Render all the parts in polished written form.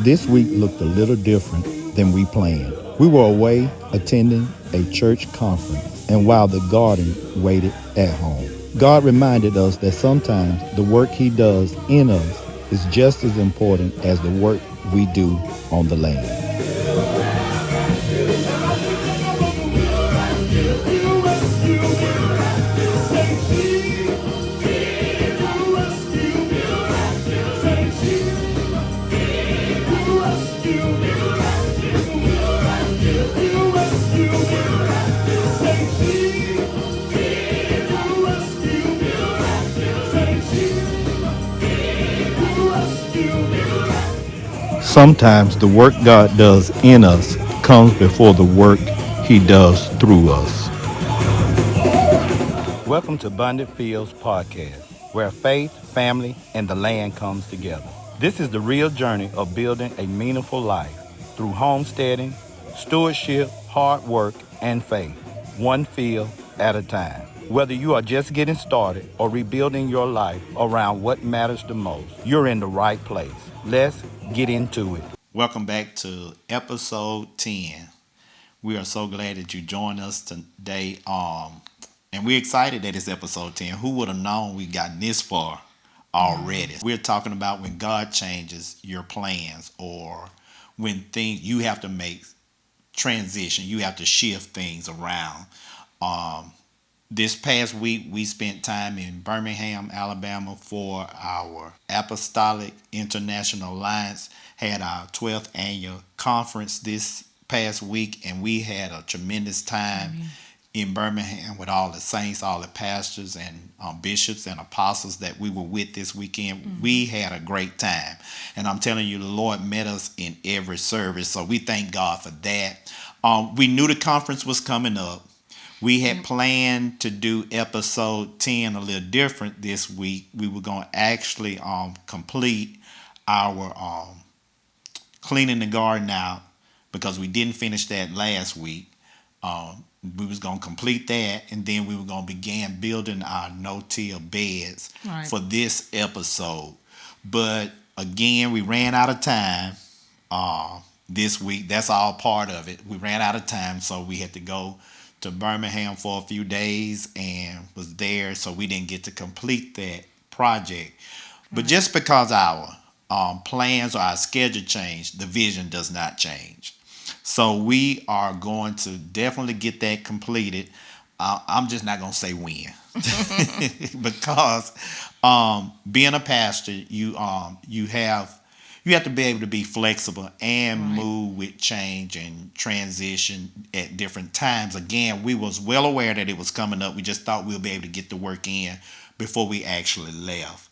This week looked a little different than we planned. We were away attending a church conference, and while the garden waited at home, God reminded us that sometimes the work He does in us is just as important as the work we do on the land. Sometimes the work God does in us comes before the work He does through us. Welcome to Abundant Fields Podcast, where faith, family, and the land comes together. This is the real journey of building a meaningful life through homesteading, stewardship, hard work, and faith, one field at a time. Whether you are just getting started or rebuilding your life around what matters the most, you're in the right place. Let's get into it. Welcome back to episode 10. We are so glad that you joined us today. And we're excited that it's episode 10. Who would have known we gotten this far already? We're talking about when God changes your plans, or when things you have to make transition, you have to shift things around. This past week, we spent time in Birmingham, Alabama for our Apostolic International Alliance, had our 12th annual conference this past week, and we had a tremendous time in Birmingham with all the saints, all the pastors and bishops and apostles that we were with this weekend. We had a great time. And I'm telling you, the Lord met us in every service. So we thank God for that. We knew the conference was coming up. We had planned to do episode 10 a little different this week. We were going to actually complete our cleaning the garden out, because we didn't finish that last week. We was going to complete that, and then we were going to begin building our no-till beds for this episode. But again, we ran out of time this week. That's all part of it. We ran out of time, so we had to go to Birmingham for a few days and was there, so we didn't get to complete that project. But just because our plans or our schedule changed, the vision does not change. So we are going to definitely get that completed. I'm just not going to say when, because being a pastor, you have to be able to be flexible and move with change and transition at different times. Again, we was well aware that it was coming up. We just thought we'll be able to get the work in before we actually left.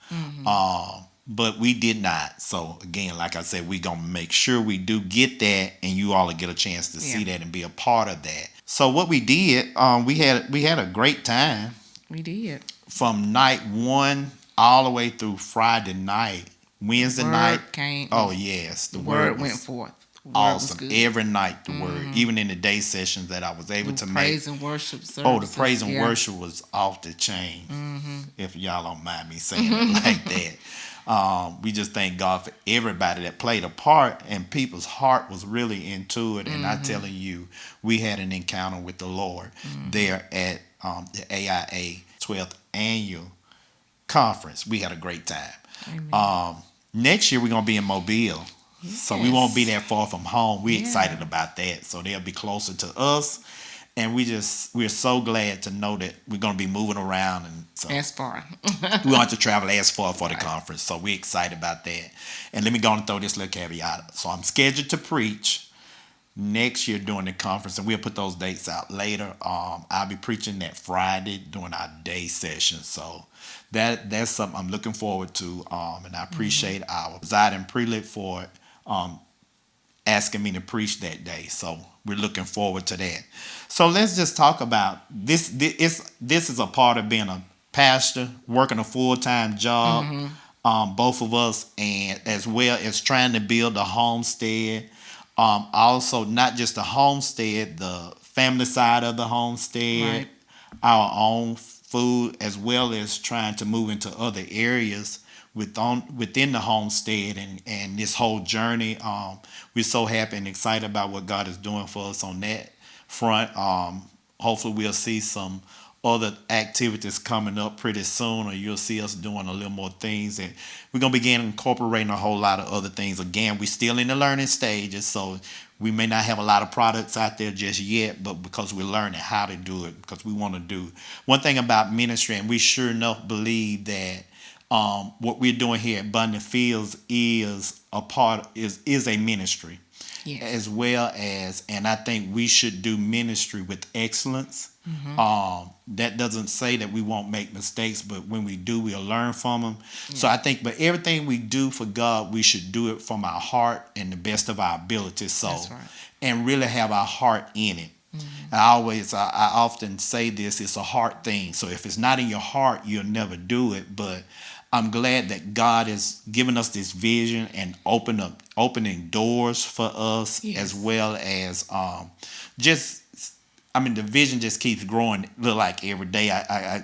But we did not. So again, like I said, we're going to make sure we do get that, and you all will get a chance to see that and be a part of that. So what we did, we had a great time. We did. From night one all the way through Friday night. Wednesday night came. Oh yes, the word went forth. The word awesome. Every night the word, even in the day sessions that I was able to make. Praise and worship services. Oh, the praise and worship was off the chain. If y'all don't mind me saying it like that. We just thank God for everybody that played a part, and people's heart was really into it. And I'm telling you, we had an encounter with the Lord there at the AIA 12th annual conference. We had a great time. Next year we're going to be in Mobile. Yes. So we won't be that far from home. We're excited about that. So they'll be closer to us. And we're so glad to know that we're going to be moving around. And so as far. we want to travel as far for the conference. So we're excited about that. And let me go and throw this little caveat. So I'm scheduled to preach next year during the conference, and we'll put those dates out later. I'll be preaching that Friday during our day session. So that's something I'm looking forward to. And I appreciate our presiding prelate for it. Asking me to preach that day. So we're looking forward to that. So let's just talk about this. This is a part of being a pastor, working a full-time job, both of us, and as well as trying to build a homestead. Also, not just the homestead, the family side of the homestead, our own food, as well as trying to move into other areas within the homestead and this whole journey. We're so happy and excited about what God is doing for us on that front. Hopefully, we'll see some other activities coming up pretty soon, or you'll see us doing a little more things, and we're gonna begin incorporating a whole lot of other things. Again, we're still in the learning stages, so we may not have a lot of products out there just yet, but because we're learning how to do it, because we want to do one thing about ministry, and we sure enough believe that what we're doing here at Abundant Fields is a ministry, Yes. as well as, and I think we should do ministry with excellence. That doesn't say that we won't make mistakes, but when we do, we'll learn from them. So I think, but everything we do for God, we should do it from our heart and the best of our ability. So, That's right. and really have our heart in it. I often say this: it's a heart thing. So if it's not in your heart, you'll never do it. But I'm glad that God has given us this vision and opening doors for us, Yes. as well as just. I mean, the vision just keeps growing. Look like every day. I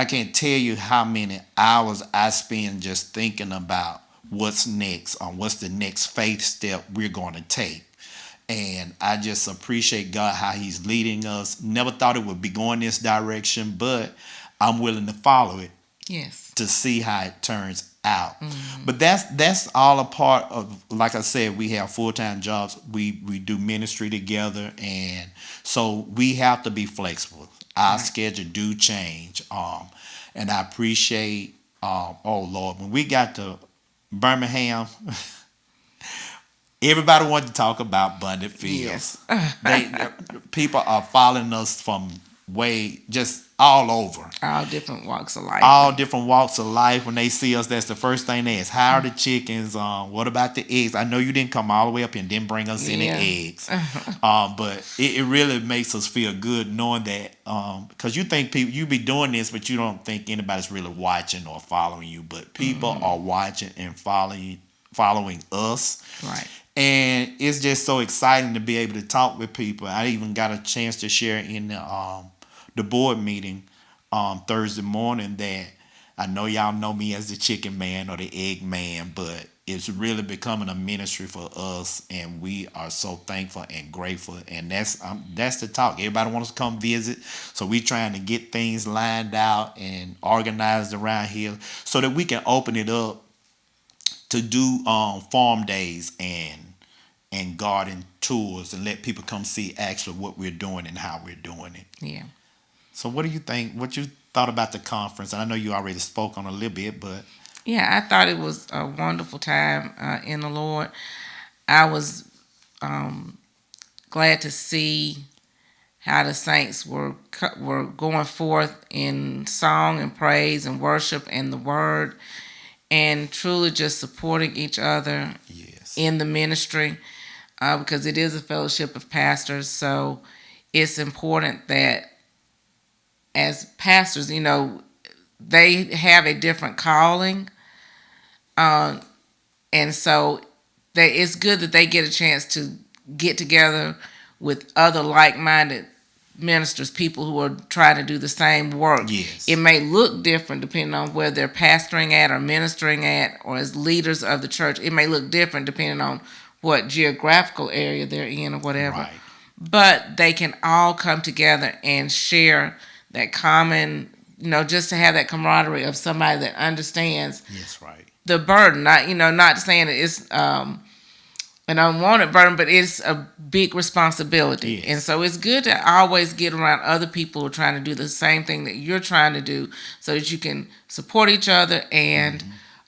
can't tell you how many hours I spend just thinking about what's next, what's the next faith step we're going to take. And I just appreciate God how He's leading us. Never thought it would be going this direction, but I'm willing to follow it Yes. to see how it turns out. But that's all a part of, like I said, we have full-time jobs. We do ministry together, and so we have to be flexible. Our schedule do change. And I appreciate oh Lord, when we got to Birmingham, everybody wanted to talk about Abundant Fields. Yes. People are following us from way just all over. All different walks of life. All different walks of life. When they see us, that's the first thing they ask. How are the chickens? What about the eggs? I know you didn't come all the way up here and didn't bring us any eggs. But it really makes us feel good knowing that, because you think people, you be doing this, but you don't think anybody's really watching or following you. But people are watching and following us. Right. And it's just so exciting to be able to talk with people. I even got a chance to share in the board meeting Thursday morning that I know y'all know me as the chicken man or the egg man, but it's really becoming a ministry for us, and we are so thankful and grateful. And that's the talk. Everybody wants to come visit, so we trying to get things lined out and organized around here so that we can open it up to do farm days and garden tours and let people come see actually what we're doing and how we're doing it. Yeah. So what do you think? What you thought about the conference? And I know you already spoke on a little bit, but Yeah, I thought it was a wonderful time in the Lord. I was glad to see how the saints were going forth in song and praise and worship and the word, and truly just supporting each other yes, in the ministry, because it is a fellowship of pastors. So it's important that as pastors, they have a different calling, and so it's good that they get a chance to get together with other like-minded ministers, people who are trying to do the same work. Yes. It may look different depending on where they're pastoring at or ministering at, or as leaders of the church. It may look different depending on what geographical area they're in or whatever. right, But they can all come together and share that common, just to have that camaraderie of somebody that understands yes, right, the burden. Not saying that it's an unwanted burden, but it's a big responsibility. Yes. And so it's good to always get around other people who are trying to do the same thing that you're trying to do, so that you can support each other and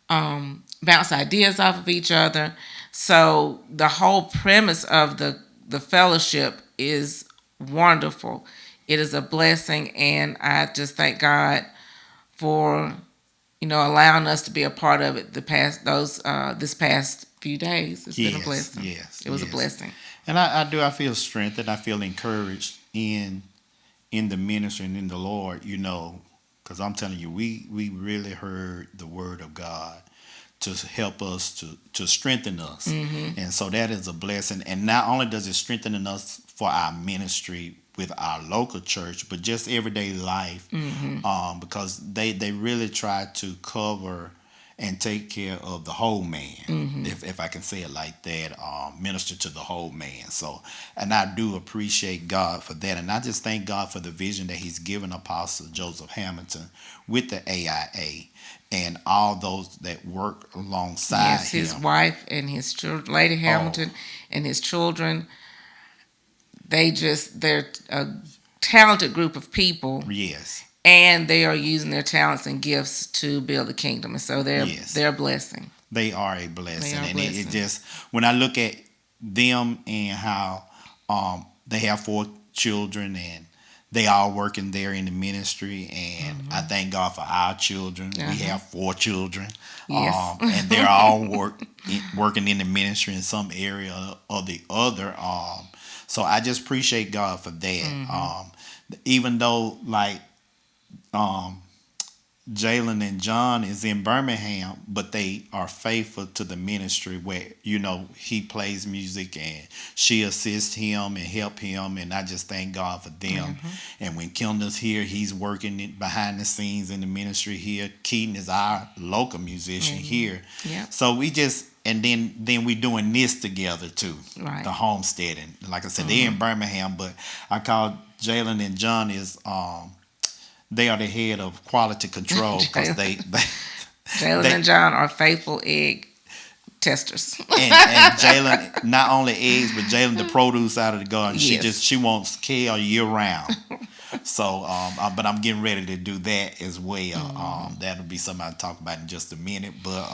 bounce ideas off of each other. So the whole premise of the fellowship is wonderful. It is a blessing, and I just thank God for allowing us to be a part of it this past few days. It's been a blessing. Yes, It was a yes. blessing. And I feel strengthened. I feel encouraged in the ministry and in the Lord. Because I'm telling you, we really heard the word of God to help us to strengthen us, and so that is a blessing. And not only does it strengthen us for our ministry with our local church, but just everyday life, because they really try to cover and take care of the whole man, if I can say it like that, minister to the whole man. So, and I do appreciate God for that. And I just thank God for the vision that He's given Apostle Joseph Hamilton with the AIA and all those that work alongside Yes, his him. wife and his children, Lady Oh, Hamilton, and his children. They're a talented group of people, yes, and they are using their talents and gifts to build the kingdom. And so yes. they're a blessing. They are a They blessing. are a And it blessing. just, when I look at them and how they have 4 children and they all working there in the ministry, and I thank God for our children. We have 4 children, Yes. and they're all working in the ministry in some area or the other. So I just appreciate God for that. Even though like um, Jalen and John is in Birmingham, but they are faithful to the ministry where, he plays music and she assists him and help him. And I just thank God for them. And when Kendall's here, he's working behind the scenes in the ministry here. Keaton is our local musician here. Yeah. So we just, and then we doing this together too. Right. The Homestead. And like I said, they're in Birmingham, but I call Jalen and John is, they are the head of quality control because Jalen and John are faithful egg testers. and Jalen not only eggs but Jalen the produce out of the garden. Yes. She wants kale year round. So, but I'm getting ready to do that as well. That'll be something I'll talk about in just a minute. But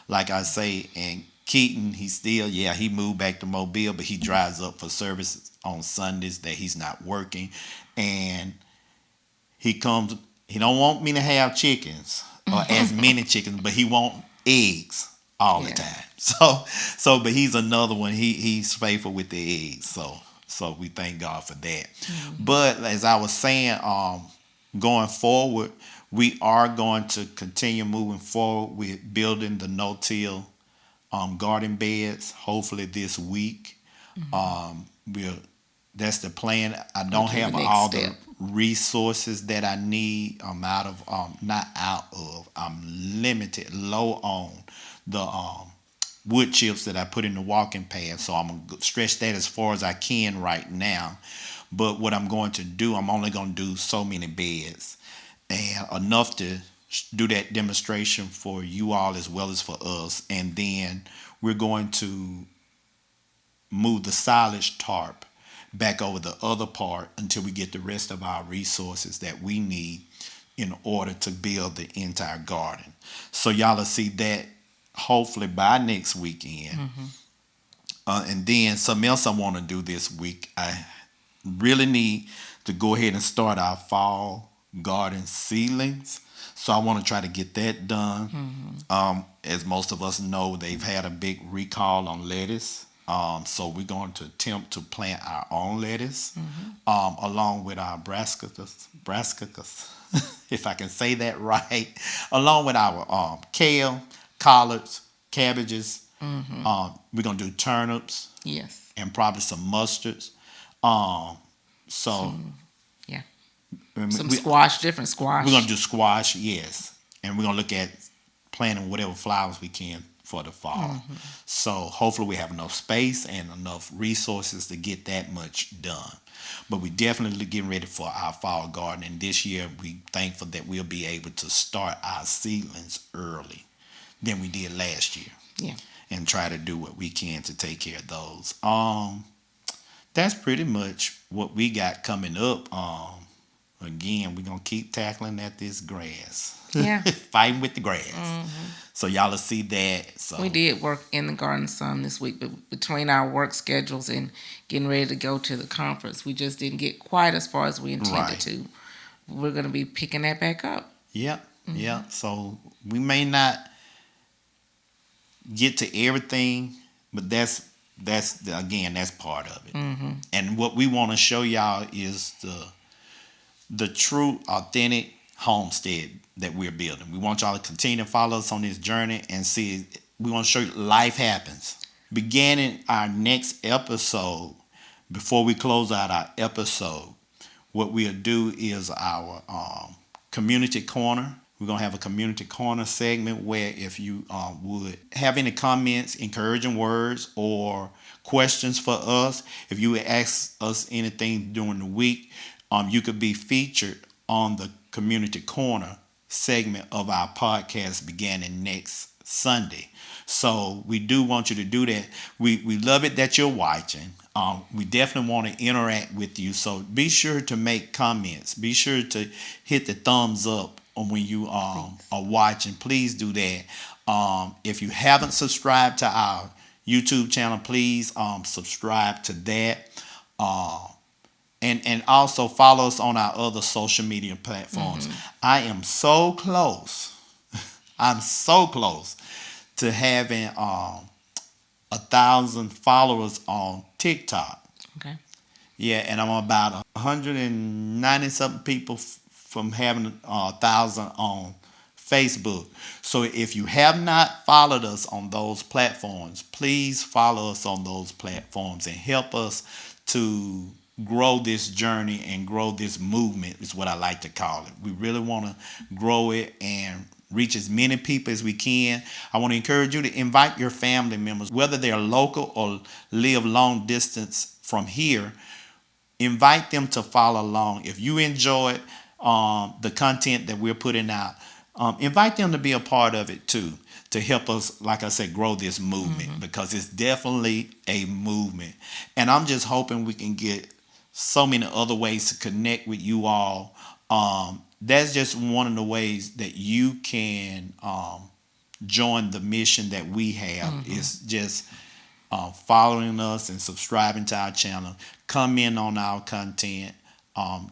like I say, and Keaton, he moved back to Mobile, but he drives up for services on Sundays that he's not working, and he don't want me to have chickens or as many chickens, but he want eggs all the time. But he's another one. He's faithful with the eggs. So we thank God for that. But as I was saying, going forward, we are going to continue moving forward with building the no-till garden beds. Hopefully this week, we'll. That's the plan. I don't Okay, the have next all step. the resources that I need. I'm limited, low on the wood chips that I put in the walking pad. So I'm gonna stretch that as far as I can right now. But what I'm going to do, I'm only going to do so many beds and enough to do that demonstration for you all as well as for us. And then we're going to move the silage tarp back over the other part until we get the rest of our resources that we need in order to build the entire garden. So y'all will see that hopefully by next weekend. And then something else I want to do this week, I really need to go ahead and start our fall garden seedlings. So I want to try to get that done. As most of us know, they've had a big recall on lettuce. So we're going to attempt to plant our own lettuce, along with our brassicas, if I can say that right, along with our kale, collards, cabbages. We're going to do turnips Yes. and probably some mustards. So Yeah. we, Different squash. we're going to do squash, yes. And we're going to look at planting whatever flowers we can for the fall. So hopefully we have enough space and enough resources to get that much done. But we definitely getting ready for our fall garden. And this year we thankful that we'll be able to start our seedlings early than we did last year. Yeah. And try to do what we can to take care of those. That's pretty much what we got coming up. Again, we're gonna keep tackling at this grass. Yeah. Fighting with the grass. So y'all will see that. So We did work in the garden some this week, but between our work schedules and getting ready to go to the conference, we just didn't get quite as far as we intended Right. to. We're going to be picking that back up. Yep. So we may not get to everything, but that's part of it. And what we want to show y'all is the true, authentic homestead that we're building. We want y'all to continue to follow us on this journey and see. We want to show you life happens. Beginning our next episode, before we close out our episode, what we'll do is our community corner. We're going to have a community corner segment where if you would have any comments, encouraging words, or questions for us, if you would ask us anything during the week, you could be featured on the community corner segment of our podcast beginning next Sunday. So we do want you to do that. We love it that you're watching. We definitely want to interact with you. So be sure to make comments. Be sure to hit the thumbs up when you are watching. Please do that. If you haven't subscribed to our YouTube channel, please subscribe to that. And also follow us on our other social media platforms. I am so close. I'm so close to having 1,000 followers on TikTok. Okay. Yeah, and I'm about 190 something people from having 1,000 on Facebook. So if you have not followed us on those platforms, please follow us on those platforms and help us to grow this journey and grow this movement is what I like to call it. We really want to grow it and reach as many people as we can. I want to encourage you to invite your family members, whether they're local or live long distance from here. Invite them to follow along. If you enjoy the content that we're putting out, invite them to be a part of it too, to help us, like I said, grow this movement, because it's definitely a movement. And I'm just hoping we can get so many other ways to connect with you all. That's just one of the ways that you can join the mission that we have. Is just following us and subscribing to our channel, comment on our content,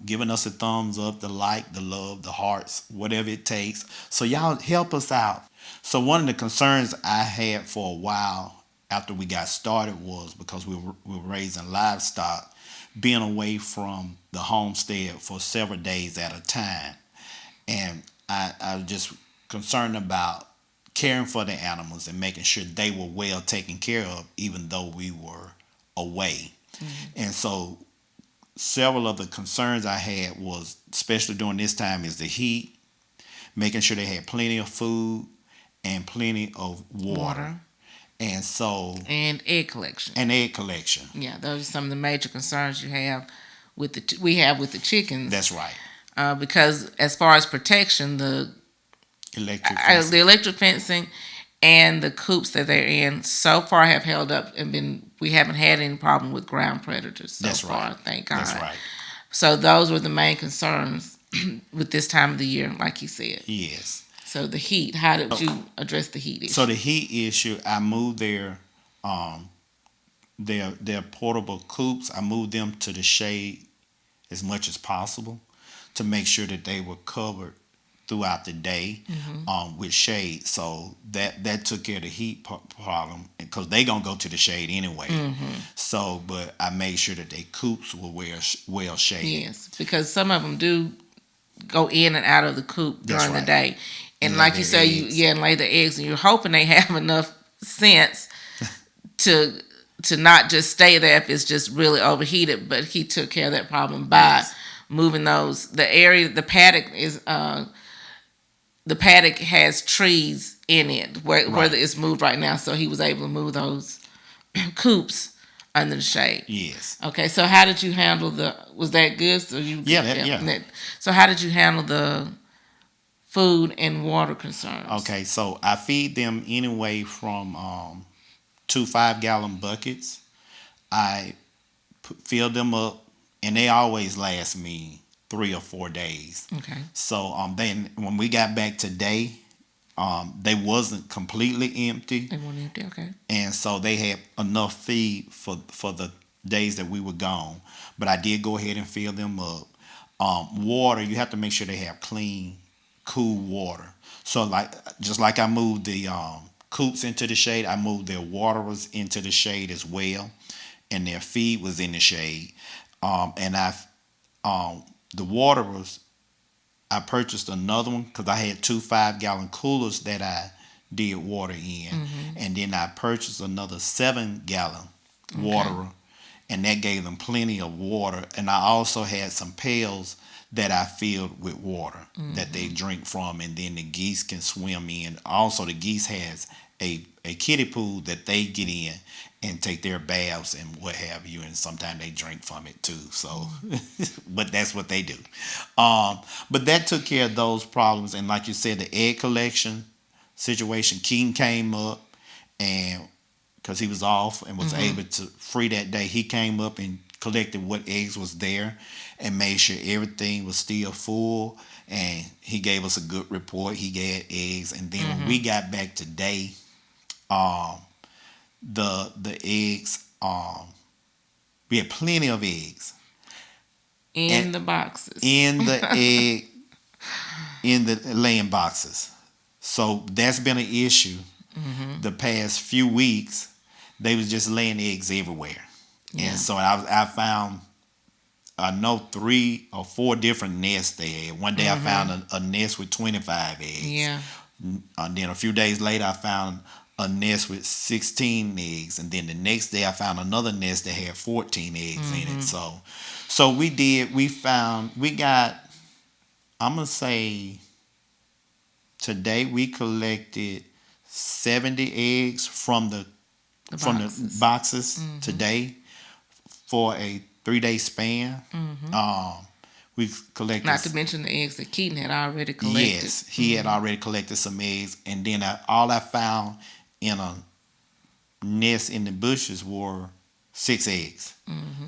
giving us a thumbs up, the like, the love, the hearts, whatever it takes. So y'all help us out. So one of the concerns I had for a while after we got started was because we were raising livestock, being away from the homestead for several days at a time. And I was just concerned about caring for the animals and making sure they were well taken care of, even though we were away. And so several of the concerns I had was, especially during this time, is the heat, making sure they had plenty of food and plenty of water. And so And egg collection. Yeah, those are some of the major concerns you have with the chickens. That's right. Because as far as protection, the electric fencing and the coops that they're in so far have held up and we haven't had any problem with ground predators so far. Right. Thank God. That's right. So those were the main concerns with this time of the year, like you said. Yes. So the heat, how did you address the heat issue? So the heat issue, I moved their portable coops. I moved them to the shade as much as possible to make sure that they were covered throughout the day with shade. So that took care of the heat problem, because they gonna go to the shade anyway. So, but I made sure that their coops were well shaded. Yes, because some of them do go in and out of the coop during the day. And like you say, and lay the eggs, and you're hoping they have enough sense to not just stay there if it's just really overheated. But he took care of that problem by moving those. The paddock has trees in it where it's moved right now, so he was able to move those coops under the shade. Yes. Okay, so how did you handle was that good? So So how did you handle the food and water concerns? Okay, so I feed them anyway from 2 5-gallon buckets. I fill them up, and they always last me 3 or 4 days. Okay. So then when we got back today, they wasn't completely empty. They weren't empty, okay. And so they had enough feed for the days that we were gone. But I did go ahead and fill them up. Water, you have to make sure they have clean, cool water. So just like I moved the coops into the shade, I moved their waterers into the shade as well, and their feed was in the shade. And the waterers, I purchased another one because I had 2 5-gallon coolers that I did water in, and then I purchased another 7-gallon waterer, and that gave them plenty of water. And I also had some pails that I filled with water that they drink from, and then the geese can swim in. Also, the geese has a kiddie pool that they get in and take their baths and what have you, and sometimes they drink from it too. So, but that's what they do. But that took care of those problems, and like you said, the egg collection situation, Keaton came up, and because he was off and was able to free that day, he came up and collected what eggs was there and made sure everything was still full, and he gave us a good report. He got eggs, and then when we got back today, the eggs, we had plenty of eggs in the boxes, in the egg, in the laying boxes. So that's been an issue the past few weeks. They was just laying eggs everywhere. And so I found, I know 3 or 4 different nests they had. One day I found a nest with 25 eggs. Yeah. And then a few days later I found a nest with 16 eggs. And then the next day I found another nest that had 14 eggs in it. So we got, I'm going to say today we collected 70 eggs from the boxes today for a 3-day span. We collected, not to mention the eggs that Keaton had already collected. Yes, he had already collected some eggs, and then all I found in a nest in the bushes were 6 eggs.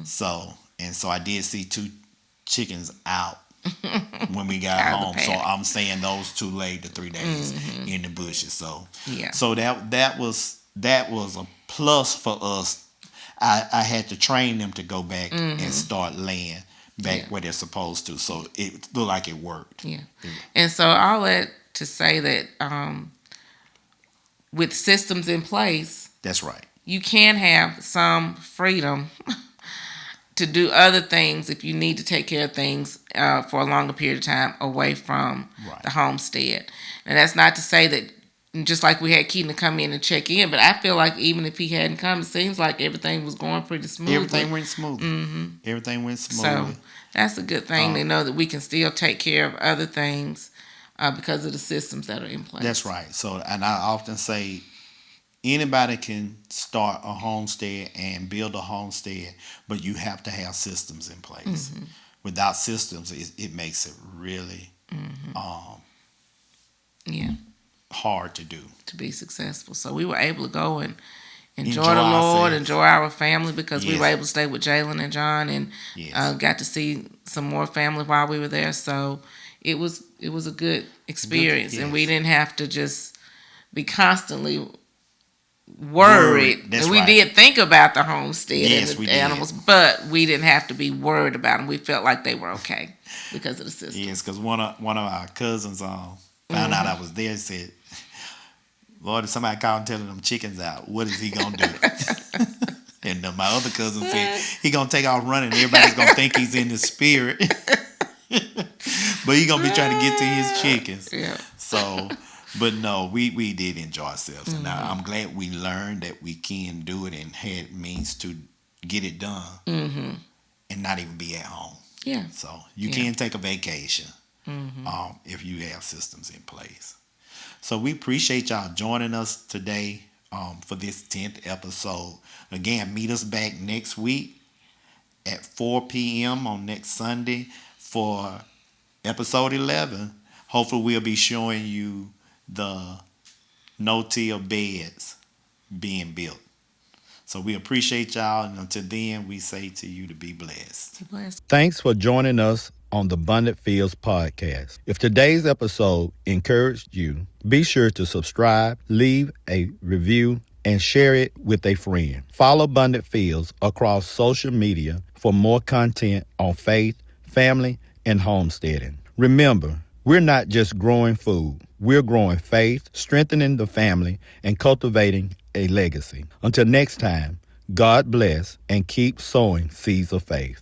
So I did see 2 chickens out when we got home. So I'm saying those 2 laid the 3 days in the bushes. So that was a plus for us. I had to train them to go back and start laying back where they're supposed to. So it looked like it worked. Yeah. And so all that to say that with systems in place, that's right, you can have some freedom to do other things if you need to take care of things for a longer period of time away from the homestead. And that's not to say that, just like we had Keaton to come in and check in, but I feel like even if he hadn't come, it seems like everything was going pretty smoothly. Everything went smoothly. Everything went smoothly. So that's a good thing to know that we can still take care of other things because of the systems that are in place. That's right. So, and I often say anybody can start a homestead and build a homestead, but you have to have systems in place. Without systems, it makes it really hard to do, to be successful. So we were able to go and enjoy the ourselves. Lord, enjoy our family, because we were able to stay with Jalen and John, and got to see some more family while we were there. So it was a good experience, and we didn't have to just be constantly worried. That's and we did think about the homestead and the animals, did. but we didn't have to be worried about them. We felt like they were okay because of the system. Yes, because one of our cousins found out I was there and said, Lord, if somebody called and telling them chickens out, what is he going to do? And my other cousin said, he going to take off running. Everybody's going to think he's in the spirit. But he going to be trying to get to his chickens. Yeah. So, but no, we did enjoy ourselves. And I'm glad we learned that we can do it and had means to get it done and not even be at home. Yeah. So you can take a vacation if you have systems in place. So we appreciate y'all joining us today for this 10th episode. Again, meet us back next week at 4 p.m. on next Sunday for episode 11. Hopefully we'll be showing you the no-till beds being built. So we appreciate y'all, and until then, we say to you to be blessed. Be blessed. Thanks for joining us on the Abundant Fields podcast. If today's episode encouraged you, be sure to subscribe, leave a review, and share it with a friend. Follow Abundant Fields across social media for more content on faith, family, and homesteading. Remember, we're not just growing food. We're growing faith, strengthening the family, and cultivating a legacy. Until next time, God bless and keep sowing seeds of faith.